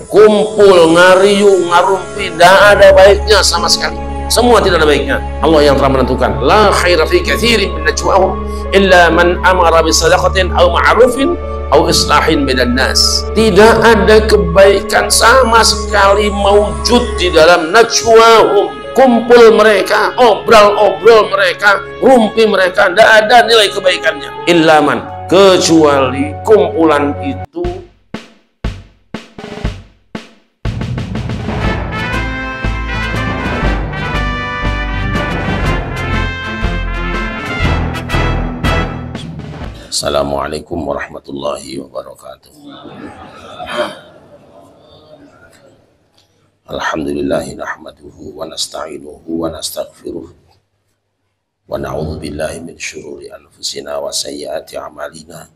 kumpul, ngariu, ngarumpi, tidak ada baiknya sama sekali. Semua tidak ada baiknya. Allah yang telah menentukan. La khaira fi katsirin min najwahum illa man amara bi sadaqatin aw ma'rufin aw islahin bainan nas. Tidak ada kebaikan sama sekali mewujud di dalam najwahum, kumpul mereka, obrol-obrol mereka, rumpi mereka, tidak ada nilai kebaikannya. Illa man, kecuali kumpulan itu Assalamualaikum warahmatullahi wabarakatuh. Alhamdulillahi nahmaduhu wa nasta'inuhu wa nastaghfiruh wa na'udzu billahi min syururi anfusina wa sayyiati a'malina.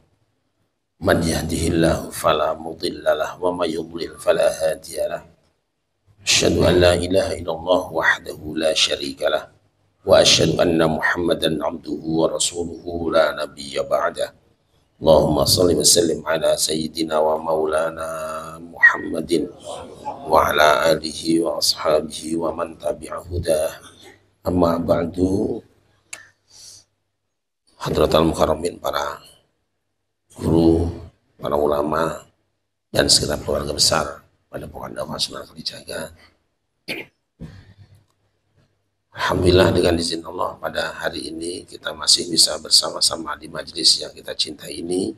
Man yahdihillahu fala mudhillalah wa may yudlil fala hadiyalah. Asyhadu an la ilaha illallah wahdahu la syarikalah wa asyhadu anna Muhammadan abduhu wa rasuluhu la nabiyya ba'dah. Allahumma shalli wa sallim ala sayyidina wa maulana Muhammadin wa ala alihi wa ashabihi wa man tabi'a hudah. Amma ba'du. Hadratal mukarramin, para guru, para ulama dan segenap keluarga besar pada Padepokan Dakwah Sunan Kalijaga. Alhamdulillah, dengan izin Allah pada hari ini kita masih bisa bersama-sama di majelis yang kita cintai ini.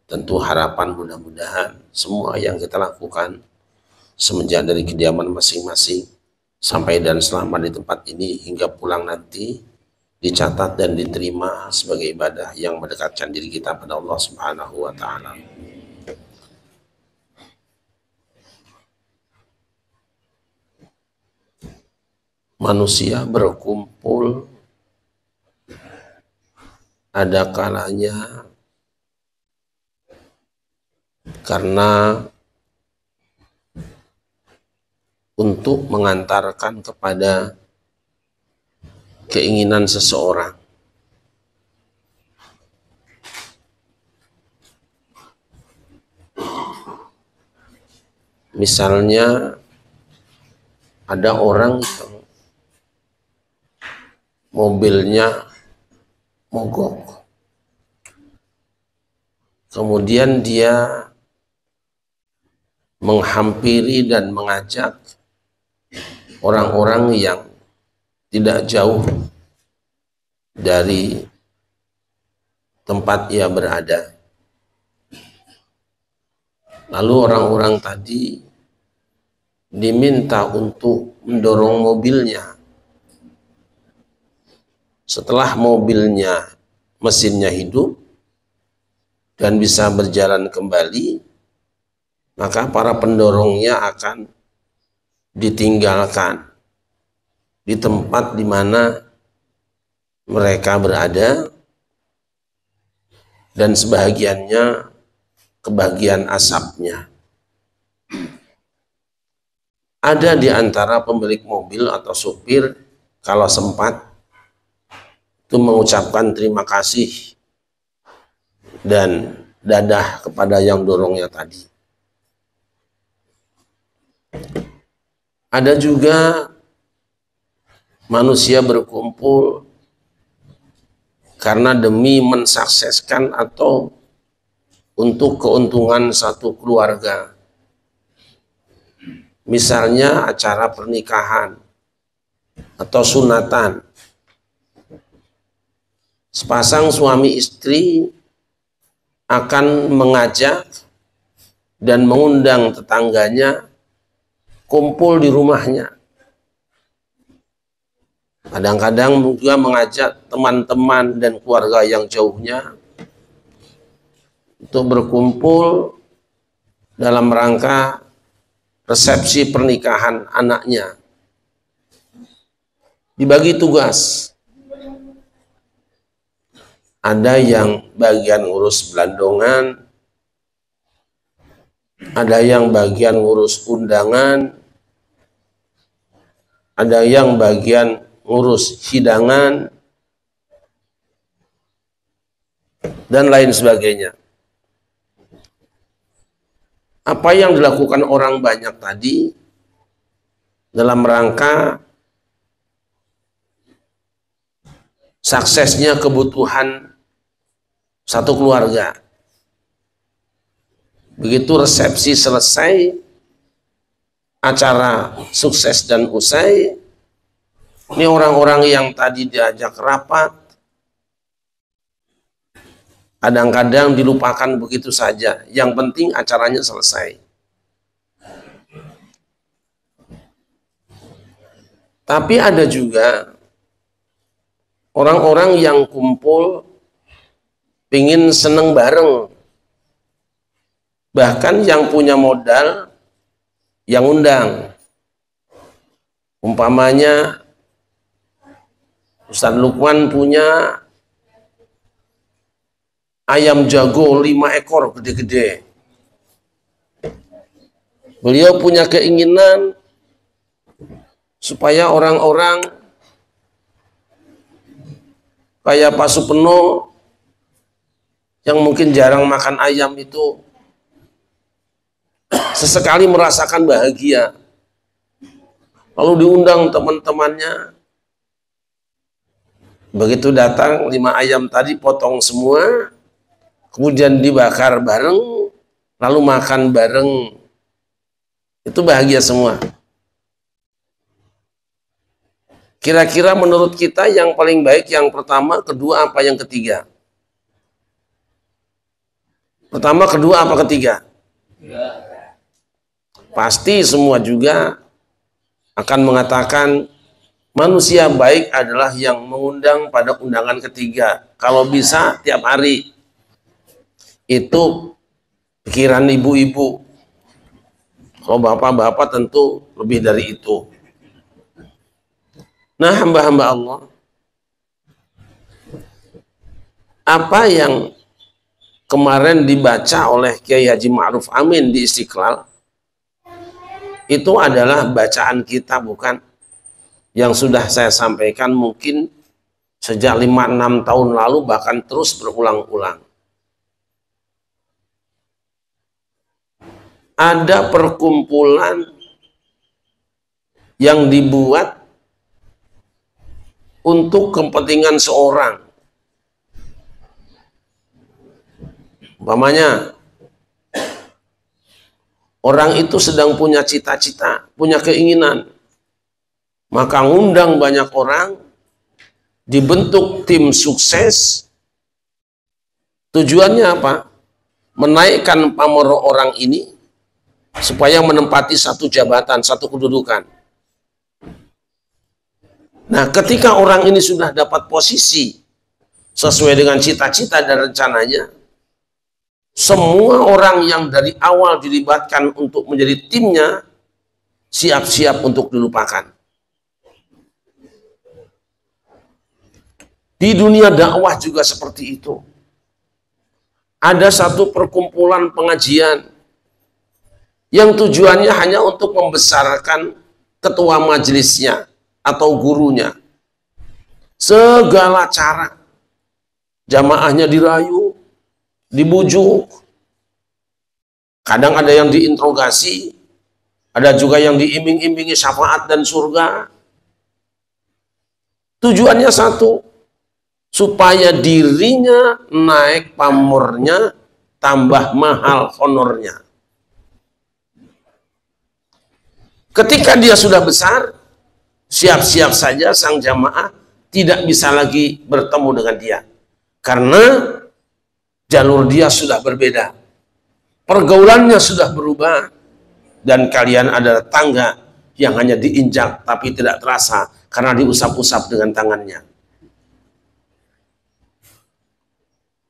Tentu harapan mudah-mudahan semua yang kita lakukan semenjak dari kediaman masing-masing sampai dan selama di tempat ini hingga pulang nanti dicatat dan diterima sebagai ibadah yang mendekatkan diri kita pada Allah Subhanahu wa Ta'ala. Manusia berkumpul ada kalanya karena untuk mengantarkan kepada keinginan seseorang. Misalnya ada orang yang mobilnya mogok, kemudian dia menghampiri dan mengajak orang-orang yang tidak jauh dari tempat ia berada. Lalu orang-orang tadi diminta untuk mendorong mobilnya. Setelah mobilnya, mesinnya hidup dan bisa berjalan kembali, maka para pendorongnya akan ditinggalkan di tempat di mana mereka berada, dan sebahagiannya kebagian asapnya. Ada di antara pemilik mobil atau supir kalau sempat itu mengucapkan terima kasih dan dadah kepada yang dorongnya tadi. Ada juga manusia berkumpul karena demi mensukseskan atau untuk keuntungan satu keluarga. Misalnya acara pernikahan atau sunatan. Sepasang suami istri akan mengajak dan mengundang tetangganya kumpul di rumahnya. Kadang-kadang juga mengajak teman-teman dan keluarga yang jauhnya untuk berkumpul dalam rangka resepsi pernikahan anaknya. Dibagi tugas. Ada yang bagian ngurus belandongan, ada yang bagian ngurus undangan, ada yang bagian ngurus hidangan, dan lain sebagainya. apa yang dilakukan orang banyak tadi dalam rangka suksesnya kebutuhan satu keluarga. Begitu resepsi selesai, acara sukses dan usai, ini orang-orang yang tadi diajak rapat, kadang-kadang dilupakan begitu saja. Yang penting acaranya selesai. Tapi ada juga orang-orang yang kumpul pingin seneng bareng. Bahkan yang punya modal yang undang. Umpamanya Ustadz Lukman punya ayam jago 5 ekor gede-gede. Beliau punya keinginan supaya orang-orang kayak Pak Supeno yang mungkin jarang makan ayam itu sesekali merasakan bahagia. Lalu diundang teman-temannya. Begitu datang 5 ayam tadi potong semua, kemudian dibakar bareng, lalu makan bareng. Itu bahagia semua. Kira-kira menurut kita yang paling baik yang pertama, kedua, apa yang ketiga? Pertama, kedua, apa ketiga? Pasti semua juga akan mengatakan manusia baik adalah yang mengundang pada undangan ketiga. Kalau bisa tiap hari. Itu pikiran ibu-ibu. Kalau bapak-bapak tentu lebih dari itu. Nah, hamba-hamba Allah, apa yang kemarin dibaca oleh Kiai Haji Ma'ruf Amin di Istiqlal, itu adalah bacaan kita, bukan yang sudah saya sampaikan mungkin sejak 5-6 tahun lalu, bahkan terus berulang-ulang. Ada perkumpulan yang dibuat untuk kepentingan seorang. Umpamanya orang itu sedang punya cita-cita, punya keinginan, maka ngundang banyak orang, dibentuk tim sukses. Tujuannya apa? Menaikkan pamor orang ini supaya menempati satu jabatan, satu kedudukan. Nah, ketika orang ini sudah dapat posisi sesuai dengan cita-cita dan rencananya, semua orang yang dari awal dilibatkan untuk menjadi timnya siap-siap untuk dilupakan. Di dunia dakwah juga seperti itu. Ada satu perkumpulan pengajian yang tujuannya hanya untuk membesarkan ketua majelisnya atau gurunya. Segala cara jamaahnya dirayu, dibujuk. Kadang ada yang diinterogasi, ada juga yang diiming-imingi syafaat dan surga. Tujuannya satu, supaya dirinya naik pamornya, tambah mahal honornya. Ketika dia sudah besar, siap-siap saja sang jamaah tidak bisa lagi bertemu dengan dia. Karena jalur dia sudah berbeda. Pergaulannya sudah berubah. Dan kalian adalah tangga yang hanya diinjak tapi tidak terasa karena diusap-usap dengan tangannya.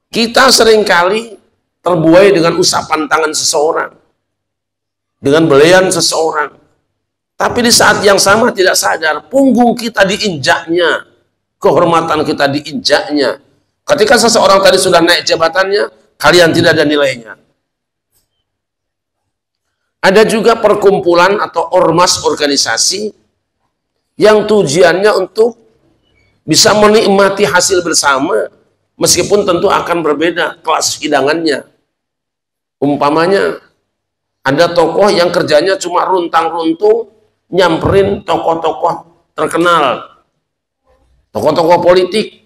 Kita seringkali terbuai dengan usapan tangan seseorang. Dengan belayan seseorang. Tapi di saat yang sama tidak sadar, punggung kita diinjaknya, kehormatan kita diinjaknya. Ketika seseorang tadi sudah naik jabatannya, kalian tidak ada nilainya. Ada juga perkumpulan atau ormas organisasi yang tujuannya untuk bisa menikmati hasil bersama, meskipun tentu akan berbeda kelas hidangannya. Umpamanya, Ada tokoh yang kerjanya cuma runtang-runtung nyamperin tokoh-tokoh terkenal, tokoh-tokoh politik.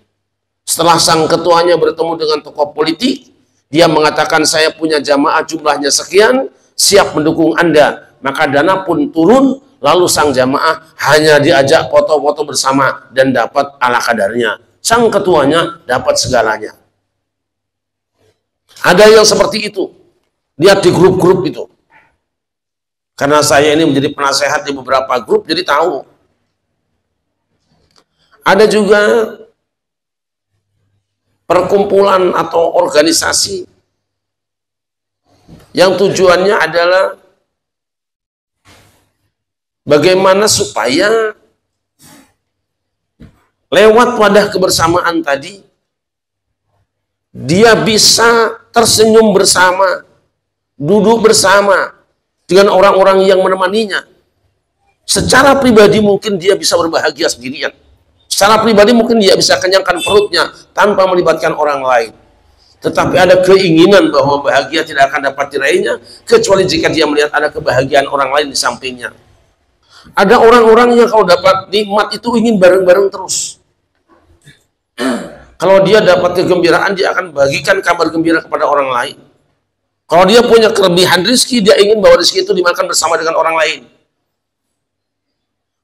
Setelah sang ketuanya bertemu dengan tokoh politik, dia mengatakan saya punya jamaah jumlahnya sekian, siap mendukung Anda. Maka dana pun turun, lalu sang jamaah hanya diajak foto-foto bersama dan dapat ala kadarnya. Sang ketuanya dapat segalanya. Ada yang seperti itu. Lihat di grup-grup itu. Karena saya ini menjadi penasehat di beberapa grup, jadi tahu. Ada juga perkumpulan atau organisasi yang tujuannya adalah bagaimana supaya lewat wadah kebersamaan tadi dia bisa tersenyum bersama, duduk bersama dengan orang-orang yang menemaninya. Secara pribadi mungkin dia bisa berbahagia sendirian. Secara pribadi mungkin dia bisa kenyangkan perutnya tanpa melibatkan orang lain. Tetapi ada keinginan bahwa bahagia tidak akan dapat diraihnya kecuali jika dia melihat ada kebahagiaan orang lain di sampingnya. Ada orang-orang yang kalau dapat nikmat itu ingin bareng-bareng terus. Kalau dia dapat kegembiraan, dia akan bagikan kabar gembira kepada orang lain. Kalau dia punya kelebihan rezeki, dia ingin bahwa rezeki itu dimakan bersama dengan orang lain.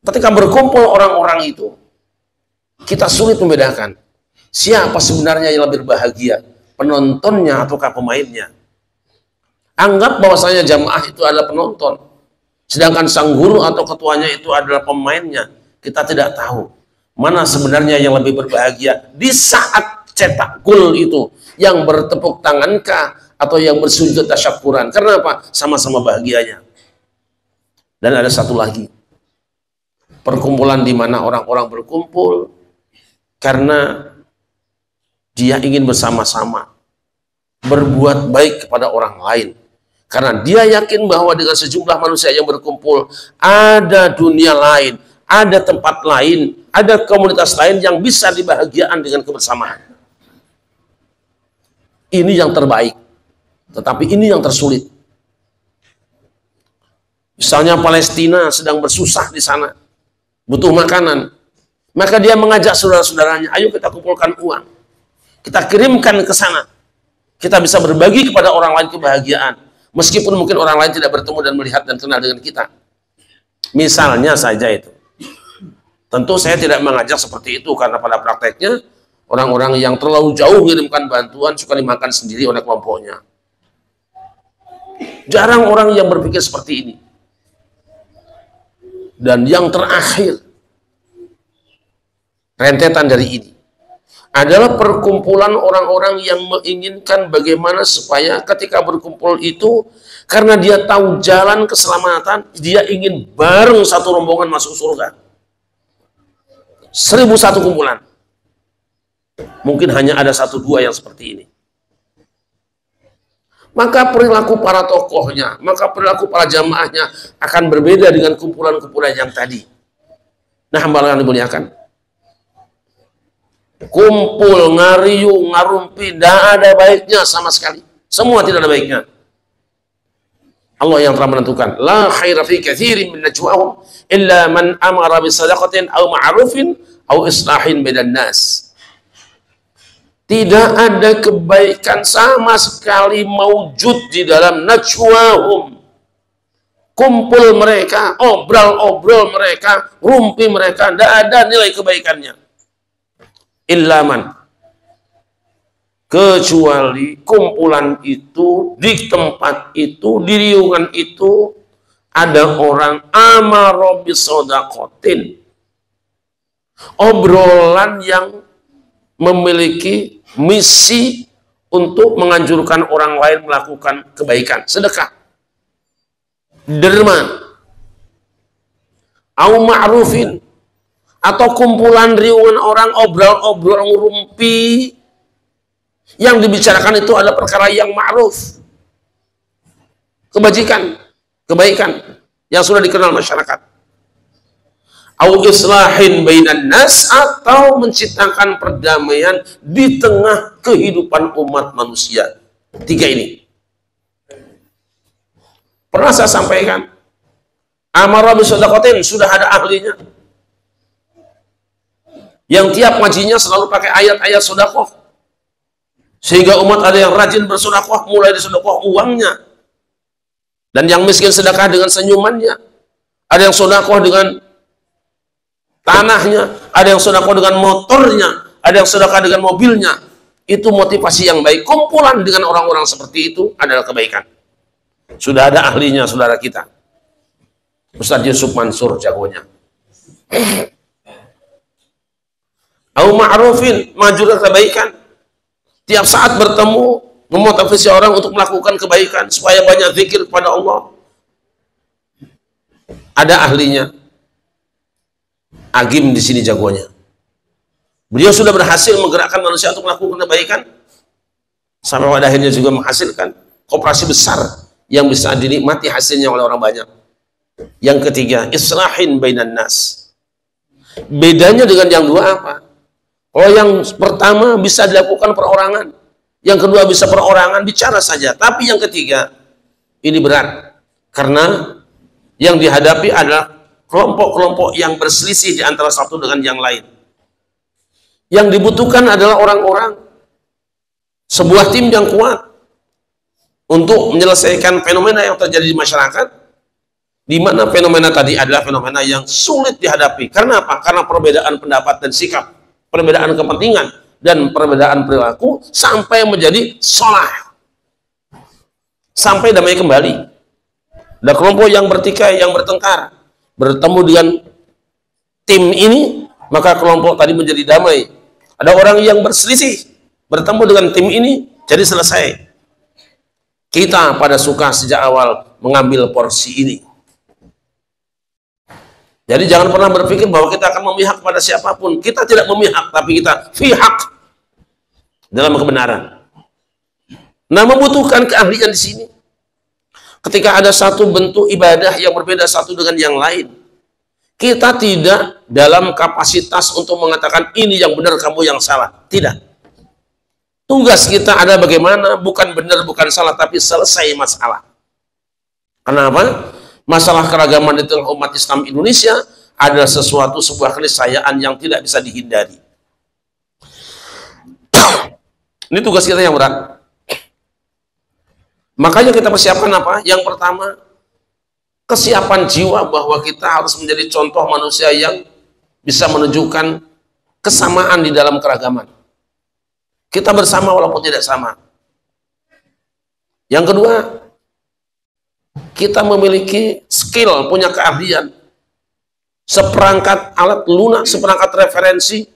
Ketika berkumpul orang-orang itu, kita sulit membedakan siapa sebenarnya yang lebih berbahagia, penontonnya ataukah pemainnya. Anggap bahwasanya jamaah itu adalah penonton, sedangkan sang guru atau ketuanya itu adalah pemainnya. Kita tidak tahu mana sebenarnya yang lebih berbahagia di saat cetak gol itu, yang bertepuk tangankah atau yang bersujud tasyakuran. Karena apa? Sama-sama bahagianya. Dan ada satu lagi, perkumpulan di mana orang-orang berkumpul karena dia ingin bersama-sama berbuat baik kepada orang lain. Karena dia yakin bahwa dengan sejumlah manusia yang berkumpul, ada dunia lain, ada tempat lain, ada komunitas lain yang bisa dibahagiakan dengan kebersamaan. Ini yang terbaik. Tetapi ini yang tersulit. Misalnya Palestina sedang bersusah di sana, butuh makanan. Maka dia mengajak saudara-saudaranya, ayo kita kumpulkan uang. Kita kirimkan ke sana. Kita bisa berbagi kepada orang lain kebahagiaan. Meskipun mungkin orang lain tidak bertemu dan melihat dan kenal dengan kita. Misalnya saja itu. Tentu saya tidak mengajak seperti itu, karena pada prakteknya orang-orang yang terlalu jauh mengirimkan bantuan suka dimakan sendiri oleh kelompoknya. Jarang orang yang berpikir seperti ini. Dan yang terakhir, rentetan dari ini, adalah perkumpulan orang-orang yang menginginkan bagaimana supaya ketika berkumpul itu, karena dia tahu jalan keselamatan, dia ingin bareng satu rombongan masuk surga. 1001 kumpulan. Mungkin hanya ada 1-2 yang seperti ini. Maka perilaku para tokohnya, maka perilaku para jamaahnya akan berbeda dengan kumpulan-kumpulan yang tadi. Nah, hamba yang dimuliakan, kumpul, ngariung, ngarumpi, tidak ada baiknya sama sekali. Semua tidak ada baiknya. Allah yang telah menentukan, la khaira fi katsirin min najwahum illa man amara bi sadaqatin aw ma'rufin aw islahin bainan nas. Tidak ada kebaikan sama sekali maujud di dalam najwahum. Kumpul mereka, obrol-obrol mereka, rumpi mereka, tidak ada nilai kebaikannya. Illaman, kecuali kumpulan itu, di tempat itu, di riungan itu, ada orang amara bisodakotin, obrolan yang memiliki misi untuk menganjurkan orang lain melakukan kebaikan, sedekah, derma, au ma'rufin, atau kumpulan riungan orang obrol-obrol ngurumpi, yang dibicarakan itu adalah perkara yang ma'ruf, kebajikan, kebaikan yang sudah dikenal masyarakat. Au islahin bainan nas, atau menciptakan perdamaian di tengah kehidupan umat manusia. 3 ini. Pernah saya sampaikan, amara bisadaqatin sudah ada ahlinya. Yang tiap ngajinya selalu pakai ayat-ayat sedekah. Sehingga umat ada yang rajin bersedekah, mulai dari sedekah uangnya. Dan yang miskin sedekah dengan senyumannya. Ada yang sedekah dengan tanahnya, ada yang sedekah dengan motornya, ada yang sedekah dengan mobilnya. Itu motivasi yang baik. Kumpulan dengan orang-orang seperti itu adalah kebaikan. Sudah ada ahlinya, saudara kita. Ustaz Yusuf Mansur jagonya. Au ma'rufin, maju kebaikan. Tiap saat bertemu, memotivasi orang untuk melakukan kebaikan supaya banyak zikir kepada Allah. Ada ahlinya. Agim di sini jagonya. Beliau sudah berhasil menggerakkan manusia untuk melakukan kebaikan sampai pada akhirnya juga menghasilkan koperasi besar yang bisa dinikmati hasilnya oleh orang banyak. Yang ketiga, islahin bainan nas. Bedanya dengan yang dua apa? Oh, yang pertama bisa dilakukan perorangan, yang kedua bisa perorangan bicara saja, tapi yang ketiga ini berat karena yang dihadapi adalah kelompok-kelompok yang berselisih di antara satu dengan yang lain. Yang dibutuhkan adalah orang-orang, sebuah tim yang kuat untuk menyelesaikan fenomena yang terjadi di masyarakat, di mana fenomena tadi adalah fenomena yang sulit dihadapi. Karena apa? Karena perbedaan pendapat dan sikap, perbedaan kepentingan, dan perbedaan perilaku sampai menjadi sholah. Sampai damai kembali. Ada kelompok yang bertikai, yang bertengkar, bertemu dengan tim ini, maka kelompok tadi menjadi damai. Ada orang yang berselisih, bertemu dengan tim ini, jadi selesai. Kita pada suka sejak awal mengambil porsi ini. Jadi jangan pernah berpikir bahwa kita akan memihak pada siapapun. Kita tidak memihak, tapi kita fihak dalam kebenaran. Nah, membutuhkan keahlian di sini. Ketika ada satu bentuk ibadah yang berbeda satu dengan yang lain, kita tidak dalam kapasitas untuk mengatakan ini yang benar, kamu yang salah. Tidak. Tugas kita ada bagaimana, bukan benar, bukan salah, tapi selesai masalah. Kenapa? Masalah keragaman di tengah umat Islam Indonesia adalah sebuah keniscayaan yang tidak bisa dihindari. Ini tugas kita yang berat. Makanya kita persiapkan apa? Yang pertama, kesiapan jiwa bahwa kita harus menjadi contoh manusia yang bisa menunjukkan kesamaan di dalam keragaman. Kita bersama walaupun tidak sama. Yang kedua, kita memiliki skill, punya keahlian, seperangkat alat lunak, seperangkat referensi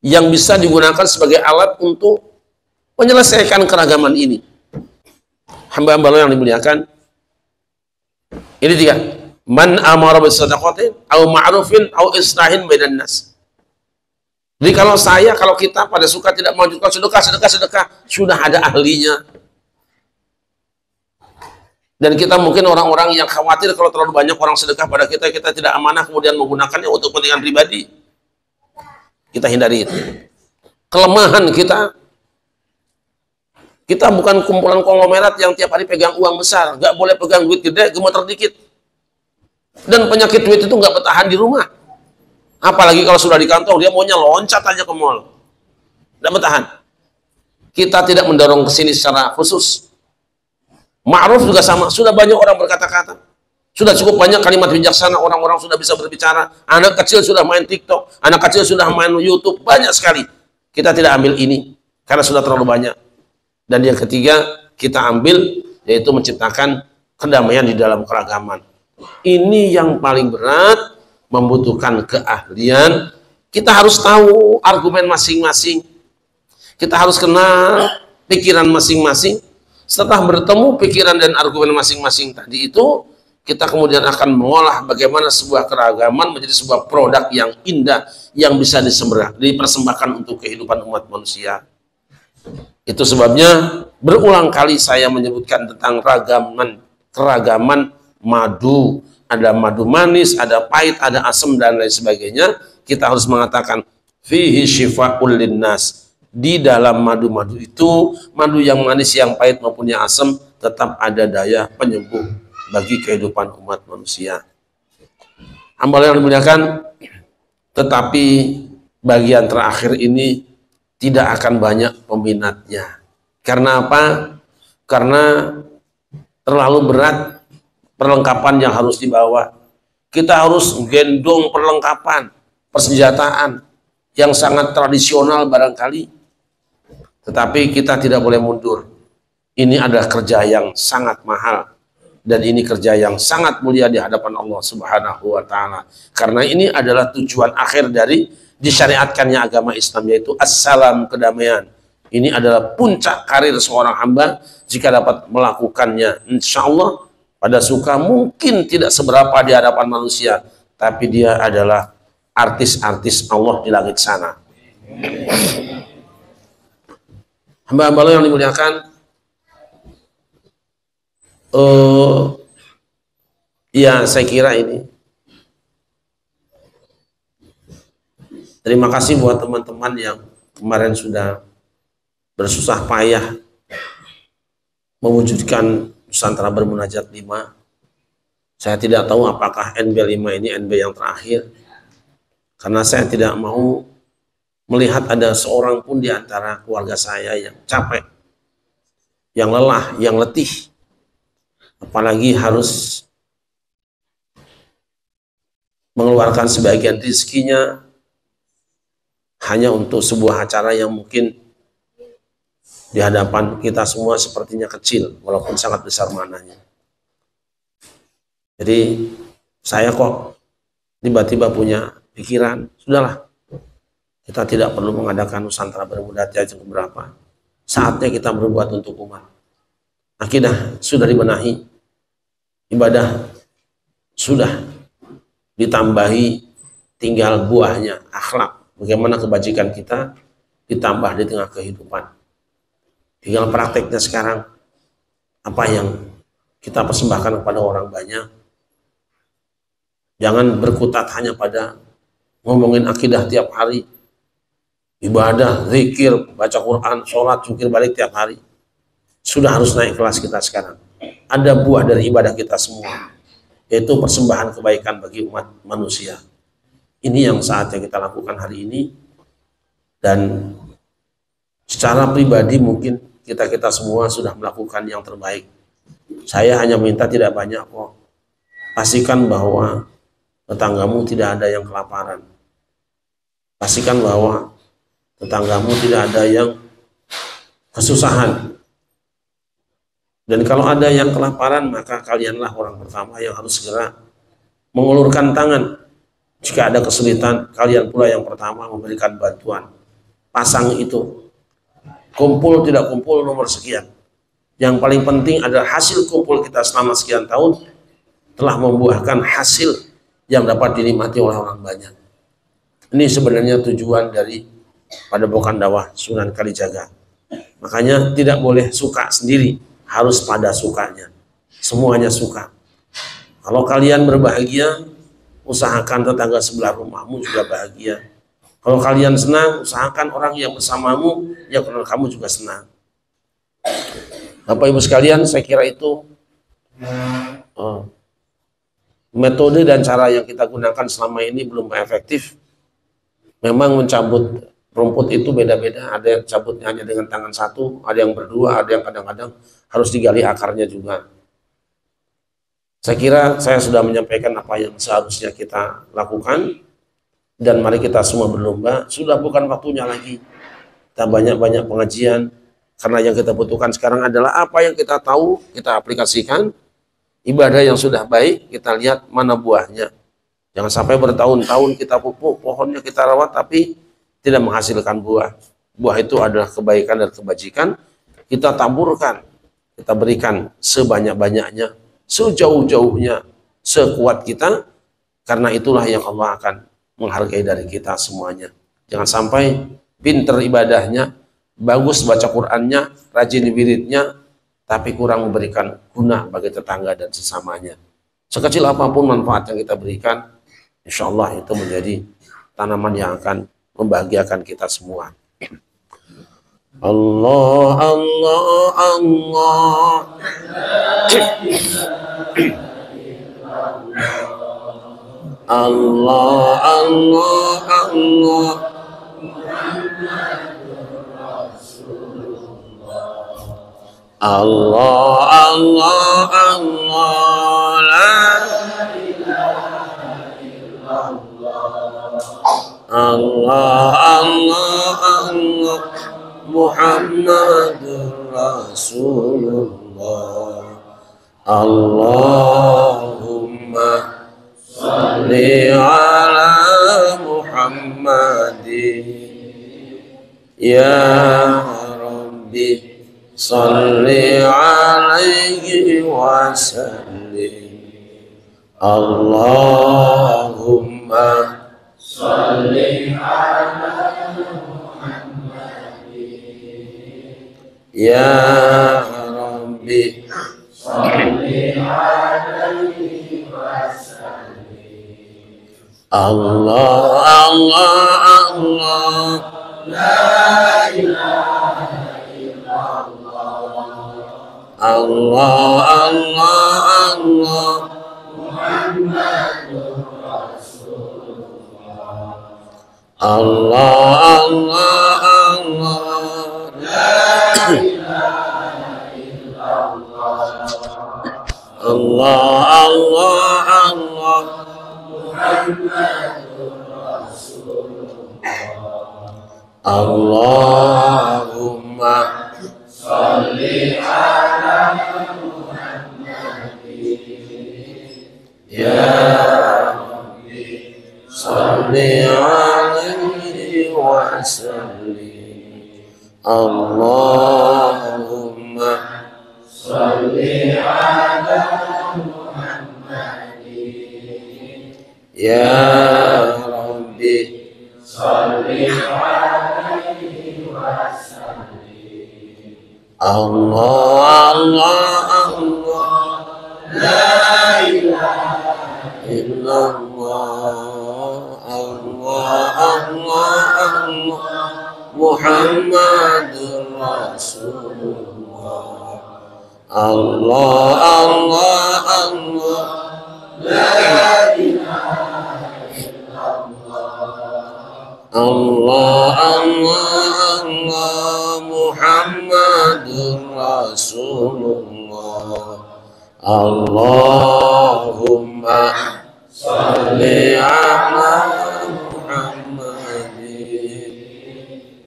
yang bisa digunakan sebagai alat untuk menyelesaikan keragaman ini. Hamba-hamba Allah yang dimuliakan, ini tiga. Man amara bisadaqatin au ma'rufin au islahin bainan nas. Jadi kalau kita pada suka tidak mengajukan sedekah, sudah ada ahlinya. Dan kita mungkin orang-orang yang khawatir kalau terlalu banyak orang sedekah pada kita, kita tidak amanah kemudian menggunakannya untuk kepentingan pribadi. Kita hindari itu. Kelemahan kita bukan kumpulan konglomerat yang tiap hari pegang uang besar, nggak boleh pegang duit gede, gemeter dikit. Dan penyakit duit itu nggak bertahan di rumah. Apalagi kalau sudah di kantong, dia maunya loncat aja ke mall. Nggak bertahan. Kita tidak mendorong ke sini secara khusus. Ma'ruf juga sama, sudah banyak orang berkata-kata. Sudah cukup banyak kalimat bijaksana, orang-orang sudah bisa berbicara. Anak kecil sudah main TikTok, anak kecil sudah main YouTube, banyak sekali. Kita tidak ambil ini, karena sudah terlalu banyak. Dan yang ketiga, kita ambil, yaitu menciptakan kedamaian di dalam keragaman. Ini yang paling berat, membutuhkan keahlian. Kita harus tahu argumen masing-masing. Kita harus kenal pikiran masing-masing. Setelah bertemu pikiran dan argumen masing-masing tadi itu, kita kemudian akan mengolah bagaimana sebuah keragaman menjadi sebuah produk yang indah, yang bisa dipersembahkan untuk kehidupan umat manusia. Itu sebabnya berulang kali saya menyebutkan tentang keragaman madu. Ada madu manis, ada pahit, ada asam, dan lain sebagainya. Kita harus mengatakan fihi syifa'ul linnas. Di dalam madu-madu itu, madu yang manis, yang pahit maupun yang asam, tetap ada daya penyembuh. bagi kehidupan umat manusia. Hamba yang dimuliakan, tetapi bagian terakhir ini tidak akan banyak peminatnya. Karena apa? Karena terlalu berat perlengkapan yang harus dibawa. Kita harus gendong perlengkapan, persenjataan yang sangat tradisional barangkali. Tetapi kita tidak boleh mundur. Ini adalah kerja yang sangat mahal. Dan ini kerja yang sangat mulia di hadapan Allah Subhanahu wa Ta'ala. Karena ini adalah tujuan akhir dari disyariatkannya agama Islam, yaitu assalam, kedamaian. Ini adalah puncak karir seorang hamba jika dapat melakukannya. Insya Allah pada suka mungkin tidak seberapa di hadapan manusia, tapi dia adalah artis-artis Allah di langit sana. Hamba-hamba yang dimuliakan, ya saya kira ini. Terima kasih buat teman-teman yang kemarin sudah bersusah payah mewujudkan Nusantara Bermunajat 5. Saya tidak tahu apakah NB 5 ini NB yang terakhir, karena saya tidak mau melihat ada seorang pun di antara keluarga saya yang capek, yang lelah, yang letih, apalagi harus mengeluarkan sebagian rezekinya hanya untuk sebuah acara yang mungkin di hadapan kita semua sepertinya kecil, walaupun sangat besar maknanya. Jadi saya kok tiba-tiba punya pikiran, sudahlah, kita tidak perlu mengadakan Nusantara Bermunajat yang keberapa. Saatnya kita berbuat untuk umat. Akidah sudah dibenahi, ibadah sudah ditambahi, tinggal buahnya, akhlak. Bagaimana kebajikan kita ditambah di tengah kehidupan. Tinggal prakteknya sekarang, apa yang kita persembahkan kepada orang banyak. Jangan berkutat hanya pada ngomongin akidah tiap hari, ibadah, zikir, baca Quran, sholat, jungkir balik tiap hari. Sudah harus naik kelas kita sekarang. Ada buah dari ibadah kita semua, yaitu persembahan kebaikan bagi umat manusia. Ini yang saatnya kita lakukan hari ini. Dan secara pribadi mungkin kita semua sudah melakukan yang terbaik. Saya hanya minta tidak banyak kok. Pastikan bahwa tetanggamu tidak ada yang kelaparan. Pastikan bahwa tetanggamu tidak ada yang kesusahan. Dan kalau ada yang kelaparan, maka kalianlah orang pertama yang harus segera mengulurkan tangan. Jika ada kesulitan, kalian pula yang pertama memberikan bantuan. Pasang itu. Kumpul tidak kumpul nomor sekian. Yang paling penting adalah hasil kumpul kita selama sekian tahun telah membuahkan hasil yang dapat dinikmati oleh orang banyak. Ini sebenarnya tujuan dari Padepokan Dakwah Sunan Kalijaga. Makanya tidak boleh suka sendiri, harus pada sukanya. Semuanya suka. Kalau kalian berbahagia, usahakan tetangga sebelah rumahmu juga bahagia. Kalau kalian senang, usahakan orang yang bersamamu, ya kamu juga senang. Bapak Ibu sekalian, saya kira itu metode dan cara yang kita gunakan selama ini belum efektif. Memang mencabut rumput itu beda-beda. Ada yang cabutnya hanya dengan tangan satu, ada yang berdua, ada yang kadang-kadang harus digali akarnya juga. Saya kira saya sudah menyampaikan apa yang seharusnya kita lakukan. Dan mari kita semua berlomba. Sudah bukan waktunya lagi kita banyak-banyak pengajian, karena yang kita butuhkan sekarang adalah apa yang kita tahu kita aplikasikan. Ibadah yang sudah baik kita lihat mana buahnya. Jangan sampai bertahun-tahun kita pupuk, pohonnya kita rawat tapi tidak menghasilkan buah. Buah itu adalah kebaikan dan kebajikan. Kita taburkan, kita berikan sebanyak-banyaknya, sejauh-jauhnya, sekuat kita, karena itulah yang Allah akan menghargai dari kita semuanya. Jangan sampai pinter ibadahnya, bagus baca Qur'annya, rajin wiridnya, tapi kurang memberikan guna bagi tetangga dan sesamanya. Sekecil apapun manfaat yang kita berikan, insya Allah itu menjadi tanaman yang akan membahagiakan kita semua. Allah, Allah, Allah. Allah Allah Allah Allah Allah Allah la Allah Allah Allah Muhammadur Rasulullah Allahumma salli ala Muhammadin ya Rabbi salli alaihi wa sallim Allahumma salli ala Muhammadin ya Rabbi salli alaihi wa sallim Allah Allah Allah la ilaha Allah Allah Allah Muhammadur Rasulullah Allah Allah Allah la ilaha illallah Allah Allah Allah Muhammadur Rasulullah Allahumma salli ala Muhammadin ya Rabbi salli alaihi wa sallim Allahumma salli ala Muhammadin ya Rabbi salli alaihi wa sallim Allah Allah Allah la ilaha illallah Allah Allah Allah Muhammadur Rasulullah Allah Allah Allah la ilaha illallah Allah Allah Allah Muhammadur Rasulullah Allahumma salli ala Muhammadin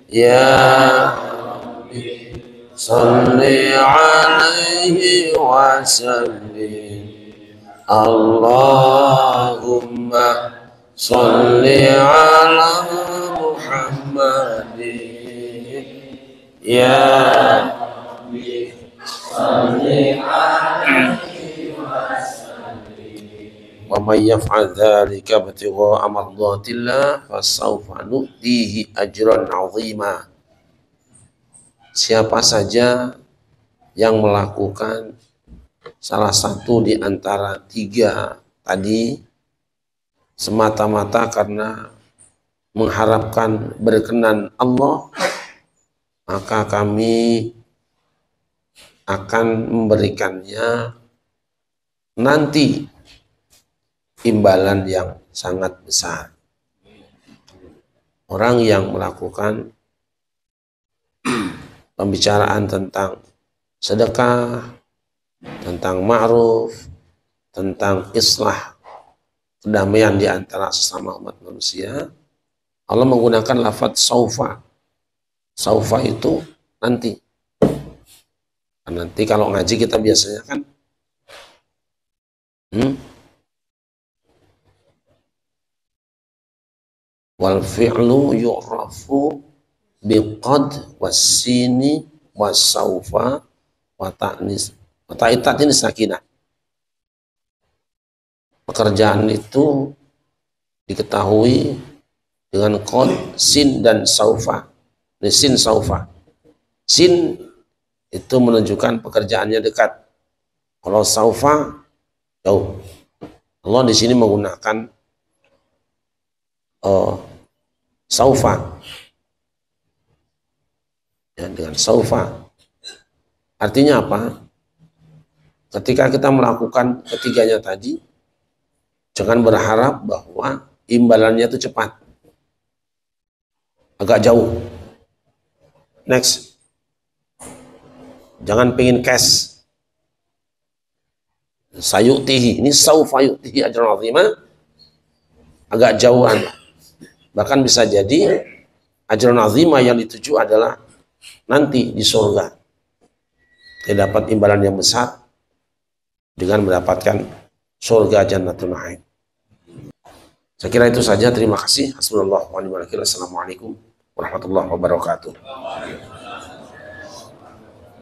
ya Rabbi salli alaihi wa sallim Allahumma salli ala Muhammadin ya Rabbi salli alaihi wa sallim wa may yaf'al dzalika ibtigha'a mardatillah fasawfa nu'tihi ajran 'azima. Siapa saja yang melakukan salah satu di antara tiga tadi semata-mata karena mengharapkan berkenan Allah, maka kami akan memberikannya nanti imbalan yang sangat besar. Orang yang melakukan pembicaraan tentang sedekah, tentang ma'ruf, tentang islah, kedamaian di antara sesama umat manusia, Allah menggunakan lafadz saufa. Saufa itu nanti. Nanti kalau ngaji kita biasanya kan wal fi'lu yu'rafu biqad wassini wassaufa wa ta'nis wa ta'itatin sakinah. Pekerjaan itu diketahui dengan qad, sin dan saufa. Ini sin saufa. Sin itu menunjukkan pekerjaannya dekat. Kalau saufa jauh. Allah di sini menggunakan saufa. Ya, dengan saufa. Artinya apa? ketika kita melakukan ketiganya tadi, jangan berharap bahwa imbalannya itu cepat, agak jauh. Next, jangan pengen cash. Sayutihi, ini saufa yu'tihi ajran 'azima, agak jauhan. Bahkan bisa jadi ajran 'azima yang dituju adalah nanti di surga. Dia dapat imbalan yang besar dengan mendapatkan surga Jannatul Na'im. Saya kira itu saja. Terima kasih. Hasbunallahu wa ni'mal wakil. Assalamualaikum warahmatullahi wabarakatuh.